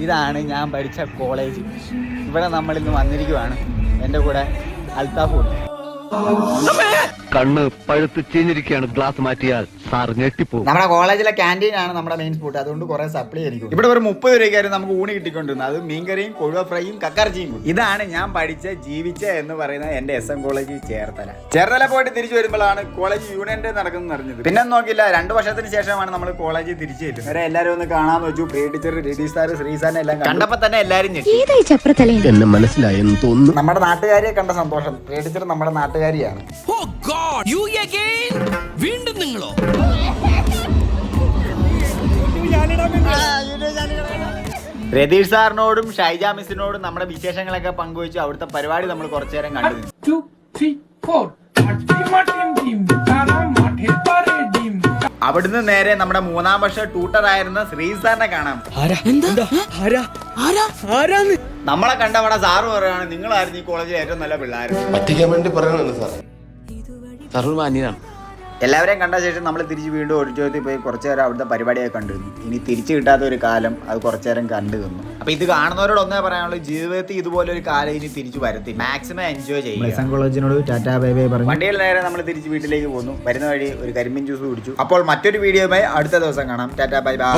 ഇതാണ് ഞാൻ പഠിച്ച കോളേജ്. ഇവിടെ നമ്മളിന്ന് വന്നിരിക്കുവാണ്. എൻ്റെ കൂടെ അൽത്താഫുണ്ട്. കണ്ണ് പഴുത്ത് ചീഞ്ഞിരിക്കുകയാണ്. ഗ്ലാസ് മാറ്റിയാൽ സാർ ഞെട്ടിപ്പോകും. നമ്മുടെ കോളേജിലെ ക്യാൻറ്റീൻ ആണ് നമ്മുടെ മെയിൻ സ്പോട്ട്. അതുകൊണ്ട് കുറെ സപ്ലൈ ആയിരിക്കും. ഇവിടെ ഒരു 30 രൂപയ്ക്കായിരുന്നു നമുക്ക് ഊണ് കിട്ടിക്കൊണ്ടിരുന്നത്. അത് മീൻകറിയും കൊഴുവ ഫ്രൈയും കക്കറച്ചിയും. ഇതാണ് ഞാൻ പഠിച്ച ജീവിച്ച എന്ന് പറയുന്ന എന്റെ SM കോളേജ് ചേർത്തല പോയിട്ട് തിരിച്ചു വരുമ്പോഴാണ് കോളേജ് യൂണിയൻ ഡേ നടക്കുന്നത് അറിഞ്ഞത്. പിന്നെ നോക്കില്ല, 2 വർഷത്തിന് ശേഷമാണ് നമ്മൾ കോളേജിൽ തിരിച്ചു വരുന്നത്. വരെ എല്ലാവരും ഒന്ന് കാണാമെന്ന് വെച്ചു. പ്രിയ ടീച്ചർ, രതീഷ് സാർ, ശ്രീസാറിനെ എല്ലാം കണ്ടപ്പോ തന്നെ എല്ലാവരും എന്നെ മനസ്സിലായെന്ന് തോന്നുന്നു. നമ്മുടെ നാട്ടുകാരിയെ കണ്ട സന്തോഷം. പ്രിയ ടീച്ചർ നമ്മുടെ നാട്ടുകാരിയാണ്. വീണ്ടും നിങ്ങളോ? രതീഷ് സാറിനോടും ഷൈജ മിസ്സിനോടും നമ്മുടെ വിശേഷങ്ങളൊക്കെ പങ്കുവെച്ചു. അവിടുത്തെ പരിപാടി നമ്മൾ കുറച്ചു നേരം കണ്ടു. അവിടുന്ന് നേരെ നമ്മുടെ 3ാം വർഷ ട്യൂട്ടർ ആയിരുന്ന ശ്രീസാറിനെ കാണാം. നമ്മളെ കണ്ടവിടെ സാറ് പറയാണ്, നിങ്ങളായിരുന്നു ഈ കോളേജിലെ ഏറ്റവും നല്ല പിള്ളേർ. പറ്റിക്കാൻ വേണ്ടി പറയുന്നുണ്ട് സാർ. സാർ മാന്യനാണ്. എല്ലാവരെയും കണ്ട ശേഷം നമ്മൾ തിരിച്ച് വീണ്ടും ഓഡിറ്റോറിയത്തിൽ പോയി കുറച്ചു നേരം അവിടുത്തെ പരിപാടിയൊക്കെ കണ്ടിരുന്നു. ഇനി തിരിച്ചു കിട്ടാത്ത ഒരു കാലം അത് കുറച്ചു നേരം കണ്ടു തന്നു. അപ്പൊ ഇത് കാണുന്നവരോട് ഒന്നേ പറയാനുള്ളൂ, ജീവിതത്തിൽ ഇതുപോലെ ഒരു കാലം ഇനി തിരിച്ചു വരത്തി. മാക്സിമം എൻജോയ് ചെയ്യും. കോളേജിനോട് ടാറ്റാ ബൈ ബൈ പറഞ്ഞു. വണ്ടിയിൽ നേരെ നമ്മൾ തിരിച്ച് വീട്ടിലേക്ക് പോന്നു. വരുന്ന വഴി ഒരു കരിമ്പിൻ ജ്യൂസ് കുടിച്ചു. അപ്പോൾ മറ്റൊരു വീഡിയോയുമായി അടുത്ത ദിവസം കാണാം. Tata bye bye.